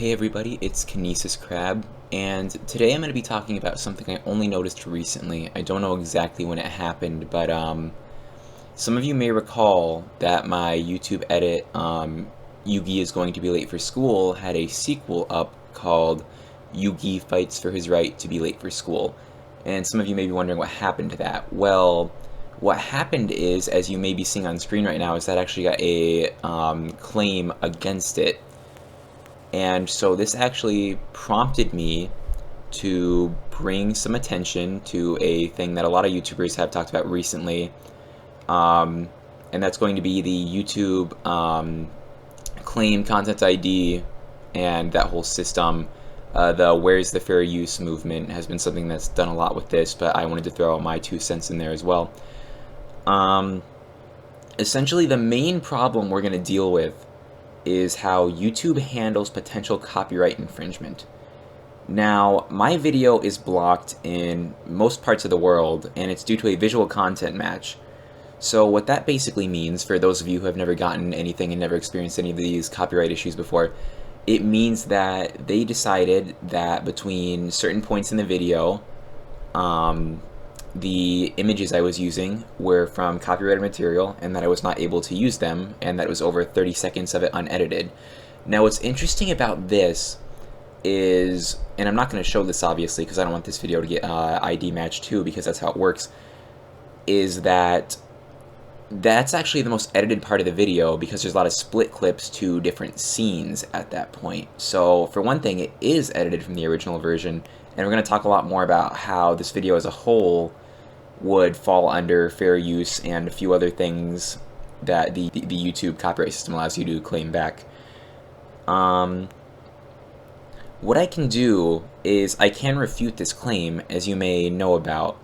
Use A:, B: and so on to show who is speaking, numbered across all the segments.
A: Hey everybody, it's KinesisKrab, and today I'm going to be talking about something I only noticed recently. I don't know exactly when it happened, but some of you may recall that my YouTube edit, Yugi is going to be late for school, had a sequel up called Yugi Fights for His Right to be Late for School. And some of you may be wondering what happened to that. Well, what happened is, as you may be seeing on screen right now, is that I actually got a claim against it. And so this actually prompted me to bring some attention to a thing that a lot of YouTubers have talked about recently, and that's going to be the YouTube claim content ID and that whole system. The Where's the Fair Use movement has been something that's done a lot with this, but I wanted to throw my 2 cents in there as well. Essentially, the main problem we're going to deal with is how YouTube handles potential copyright infringement. Now, my video is blocked in most parts of the world, and it's due to a visual content match. So what that basically means, for those of you who have never gotten anything and never experienced any of these copyright issues before, it means that they decided that between certain points in the video, the images I was using were from copyrighted material and that I was not able to use them, and that it was over 30 seconds of it unedited. Now, what's interesting about this is, and I'm not going to show this obviously because I don't want this video to get ID match too, because that's how it works, is that that's actually the most edited part of the video because there's a lot of split clips to different scenes at that point. So for one thing, it is edited from the original version, and we're going to talk a lot more about how this video as a whole would fall under fair use and a few other things that the YouTube copyright system allows you to claim back. What I can do is I can refute this claim, as you may know about.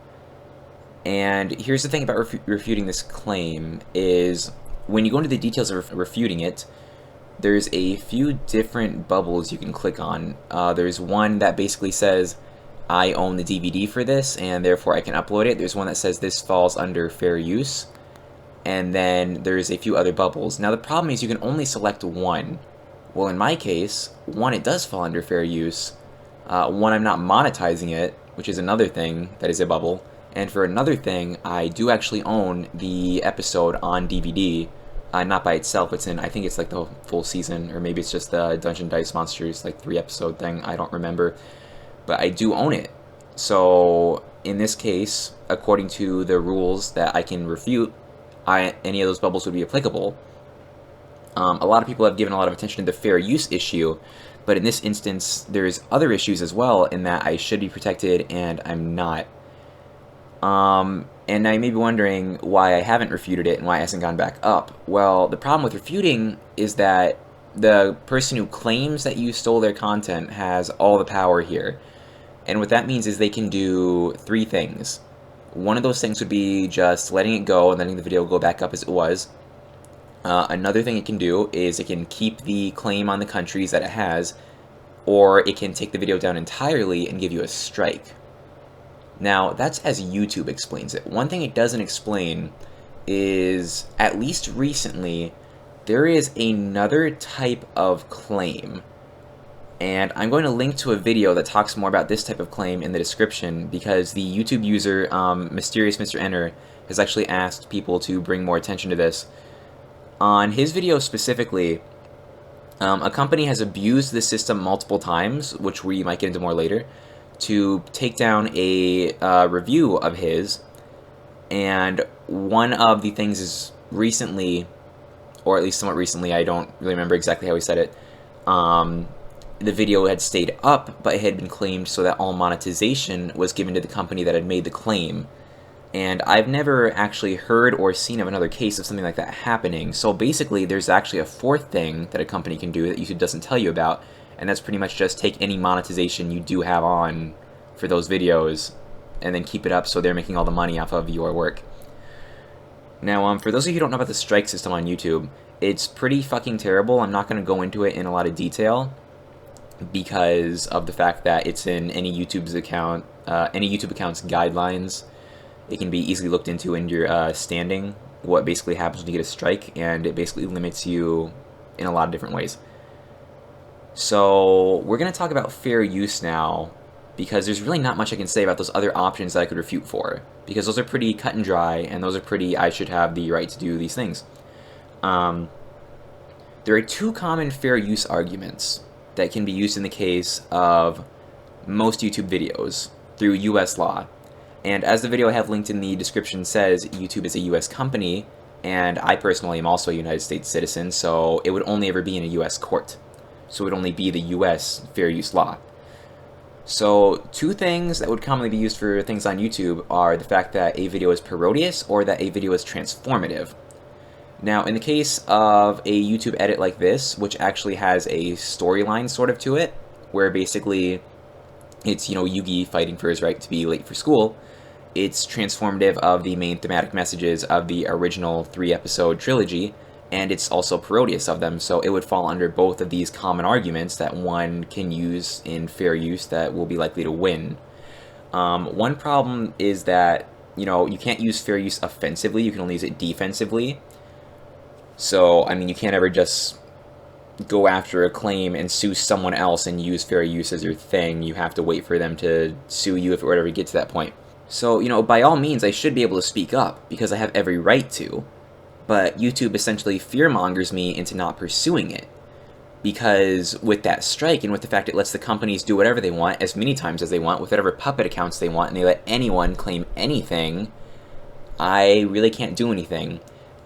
A: And here's the thing about refuting this claim is when you go into the details of refuting it, there's a few different bubbles you can click on. There's one that basically says, I own the DVD for this, and therefore I can upload it. There's one that says this falls under fair use. And then there's a few other bubbles. Now the problem is you can only select one. Well, in my case, one, it does fall under fair use. One, I'm not monetizing it, which is another thing that is a bubble. And for another thing, I do actually own the episode on DVD. Not by itself, it's in, I think it's like the full season, or maybe it's just the Dungeon Dice Monsters, like 3-episode thing, I don't remember. But I do own it. So in this case, according to the rules that I can refute, any of those bubbles would be applicable. A lot of people have given a lot of attention to the fair use issue, but in this instance, there's other issues as well in that I should be protected and I'm not. And I may be wondering why I haven't refuted it and why it hasn't gone back up. Well, the problem with refuting is that the person who claims that you stole their content has all the power here. And what that means is they can do three things. One of those things would be just letting it go and letting the video go back up as it was. Another thing it can do is it can keep the claim on the countries that it has, or it can take the video down entirely and give you a strike. Now, that's as YouTube explains it. One thing it doesn't explain is, at least recently, there is another type of claim. And I'm going to link to a video that talks more about this type of claim in the description, because the YouTube user, Mysterious Mr. Enter, has actually asked people to bring more attention to this. On his video specifically, a company has abused the system multiple times, which we might get into more later, to take down a review of his. And one of the things is recently, or at least somewhat recently, I don't really remember exactly how he said it, the video had stayed up, but it had been claimed so that all monetization was given to the company that had made the claim. And I've never actually heard or seen of another case of something like that happening. So basically, there's actually a fourth thing that a company can do that YouTube doesn't tell you about, and that's pretty much just take any monetization you do have on for those videos and then keep it up so they're making all the money off of your work. Now, for those of you who don't know about the strike system on YouTube, it's pretty fucking terrible. I'm not going to go into it in a lot of detail, because of the fact that it's in any YouTube's account, any YouTube account's guidelines. It can be easily looked into in your standing, what basically happens when you get a strike, and it basically limits you in a lot of different ways. So we're going to talk about fair use now, because there's really not much I can say about those other options that I could refute for, because those are pretty cut and dry, and those are pretty, I should have the right to do these things. There are two common fair use arguments that can be used in the case of most YouTube videos through US law. And as the video I have linked in the description says, YouTube is a US company, and I personally am also a United States citizen, so it would only ever be in a US court. So it would only be the US fair use law. So two things that would commonly be used for things on YouTube are the fact that a video is parodious or that a video is transformative. Now, in the case of a YouTube edit like this, which actually has a storyline sort of to it, where basically it's, Yugi fighting for his right to be late for school, it's transformative of the main thematic messages of the original 3-episode trilogy, and it's also parodious of them, so it would fall under both of these common arguments that one can use in fair use that will be likely to win. One problem is that, you can't use fair use offensively, you can only use it defensively. So, you can't ever just go after a claim and sue someone else and use fair use as your thing. You have to wait for them to sue you if it were to ever get to that point. So, by all means, I should be able to speak up, because I have every right to. But YouTube essentially fearmongers me into not pursuing it. Because with that strike, and with the fact it lets the companies do whatever they want, as many times as they want, with whatever puppet accounts they want, and they let anyone claim anything, I really can't do anything.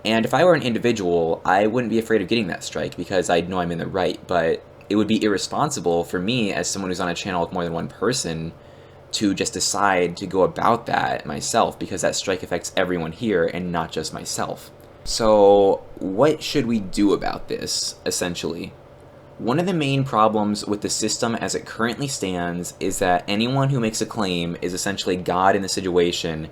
A: And if I were an individual, I wouldn't be afraid of getting that strike, because I'd know I'm in the right, but it would be irresponsible for me, as someone who's on a channel with more than one person, to just decide to go about that myself, because that strike affects everyone here, and not just myself. So, what should we do about this, essentially? One of the main problems with the system as it currently stands is that anyone who makes a claim is essentially God in the situation,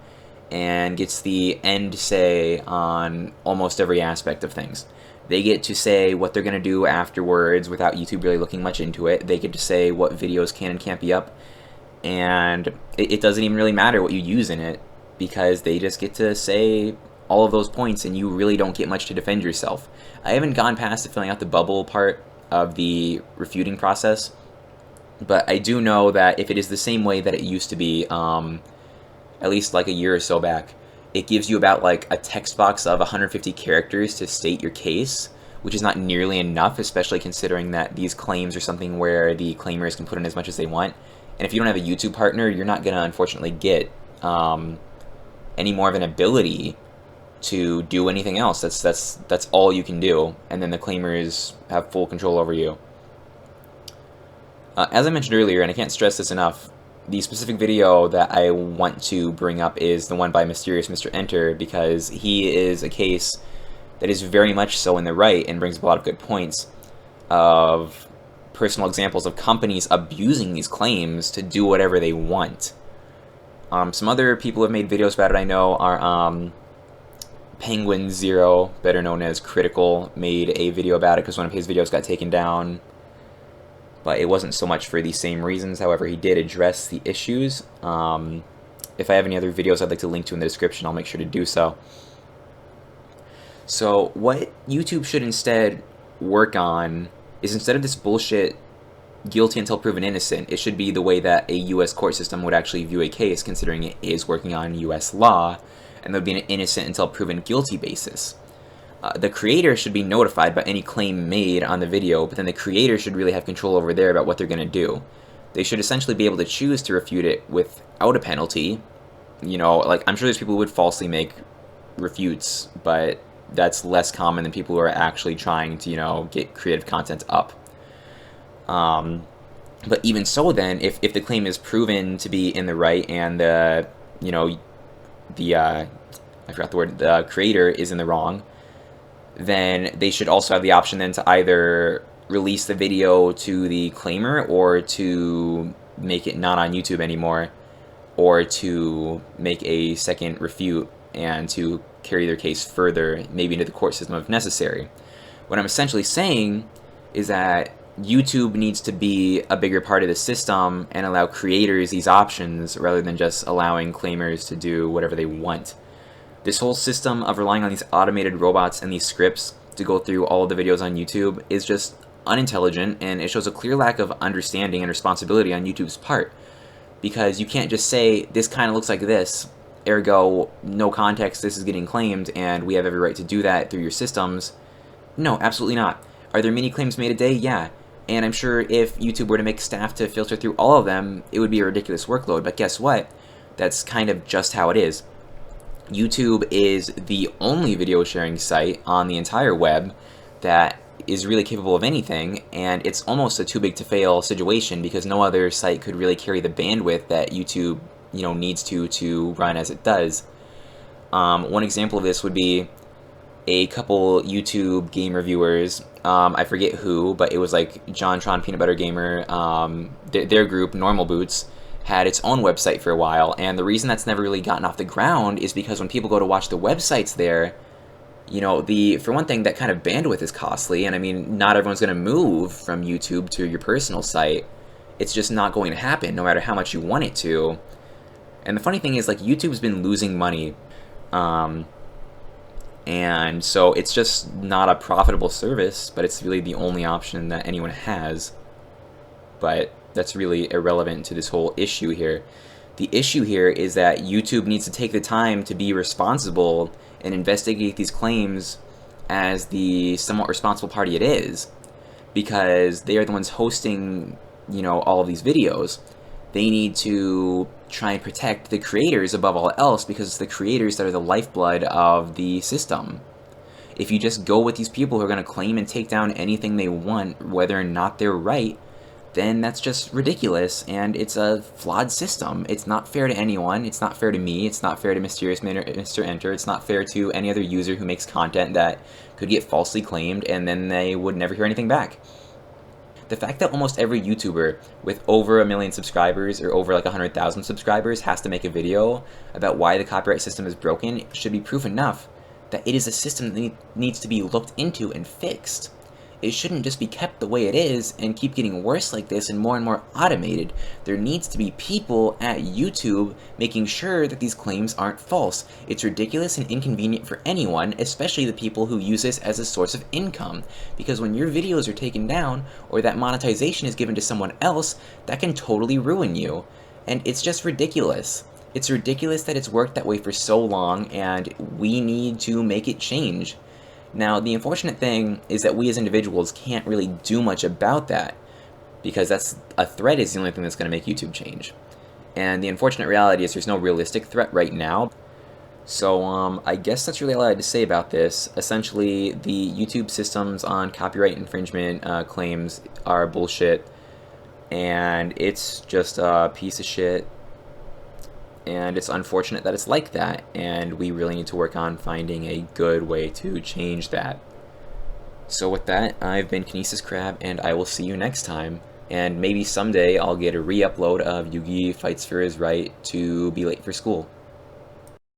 A: and gets the end say on almost every aspect of things. They get to say what they're going to do afterwards without YouTube really looking much into it. They get to say what videos can and can't be up, and it doesn't even really matter what you use in it, because they just get to say all of those points, and you really don't get much to defend yourself. I haven't gone past the filling out the bubble part of the refuting process, but I do know that if it is the same way that it used to be, at least like a year or so back, it gives you about like a text box of 150 characters to state your case, which is not nearly enough, especially considering that these claims are something where the claimers can put in as much as they want. And if you don't have a YouTube partner, you're not going to unfortunately get any more of an ability to do anything else. That's all you can do, and then the claimers have full control over you. As I mentioned earlier, and I can't stress this enough, the specific video that I want to bring up is the one by Mysterious Mr. Enter, because he is a case that is very much so in the right and brings up a lot of good points of personal examples of companies abusing these claims to do whatever they want. Some other people who have made videos about it I know are Penguin Zero, better known as Critical, made a video about it because one of his videos got taken down. But it wasn't so much for the same reasons. However, he did address the issues. If I have any other videos I'd like to link to in the description, I'll make sure to do so. So what YouTube should instead work on is, instead of this bullshit guilty until proven innocent, it should be the way that a US court system would actually view a case, considering it is working on US law, and there would be an innocent until proven guilty basis. The creator should be notified about any claim made on the video, but then the creator should really have control over there about what they're going to do. They should essentially be able to choose to refute it without a penalty. Like, I'm sure there's people who would falsely make refutes, but that's less common than people who are actually trying to, get creative content up. But even so then, if the claim is proven to be in the right and I forgot the word, the creator is in the wrong, then they should also have the option then to either release the video to the claimer, or to make it not on YouTube anymore, or to make a second refute and to carry their case further, maybe into the court system if necessary. What I'm essentially saying is that YouTube needs to be a bigger part of the system and allow creators these options, rather than just allowing claimers to do whatever they want. This whole system of relying on these automated robots and these scripts to go through all of the videos on YouTube is just unintelligent, and it shows a clear lack of understanding and responsibility on YouTube's part. Because you can't just say, this kind of looks like this, ergo, no context, this is getting claimed, and we have every right to do that through your systems. No, absolutely not. Are there many claims made a day? Yeah. And I'm sure if YouTube were to make staff to filter through all of them, it would be a ridiculous workload. But guess what? That's kind of just how it is. YouTube is the only video sharing site on the entire web that is really capable of anything, and it's almost a too big to fail situation because no other site could really carry the bandwidth that YouTube, needs to run as it does. One example of this would be a couple YouTube game reviewers. I forget who, but it was like JonTron Peanut Butter Gamer. Their group, Normal Boots, had its own website for a while, and the reason that's never really gotten off the ground is because when people go to watch the websites there, for one thing, that kind of bandwidth is costly, and I mean, not everyone's going to move from YouTube to your personal site. It's just not going to happen, no matter how much you want it to. And the funny thing is, like, YouTube's been losing money, and so it's just not a profitable service, but it's really the only option that anyone has. But that's really irrelevant to this whole issue here. The issue here is that YouTube needs to take the time to be responsible and investigate these claims as the somewhat responsible party it is, because they are the ones hosting, all of these videos. They need to try and protect the creators above all else, because it's the creators that are the lifeblood of the system. If you just go with these people who are going to claim and take down anything they want, whether or not they're right, then that's just ridiculous, and it's a flawed system. It's not fair to anyone. It's not fair to me. It's not fair to Mysterious Mr. Enter. It's not fair to any other user who makes content that could get falsely claimed, and then they would never hear anything back. The fact that almost every YouTuber with over 1 million subscribers or over like 100,000 subscribers has to make a video about why the copyright system is broken should be proof enough that it is a system that needs to be looked into and fixed. It shouldn't just be kept the way it is and keep getting worse like this and more automated. There needs to be people at YouTube making sure that these claims aren't false. It's ridiculous and inconvenient for anyone, especially the people who use this as a source of income. Because when your videos are taken down or that monetization is given to someone else, that can totally ruin you. And it's just ridiculous. It's ridiculous that it's worked that way for so long, and we need to make it change. Now, the unfortunate thing is that we as individuals can't really do much about that, because a threat is the only thing that's going to make YouTube change. And the unfortunate reality is there's no realistic threat right now. So I guess that's really all I had to say about this. Essentially, the YouTube systems on copyright infringement claims are bullshit, and it's just a piece of shit. And it's unfortunate that it's like that, and we really need to work on finding a good way to change that. So with that, I've been KinesisKrab, and I will see you next time. And maybe someday I'll get a re-upload of Yugi Fights for His Right to be late for school.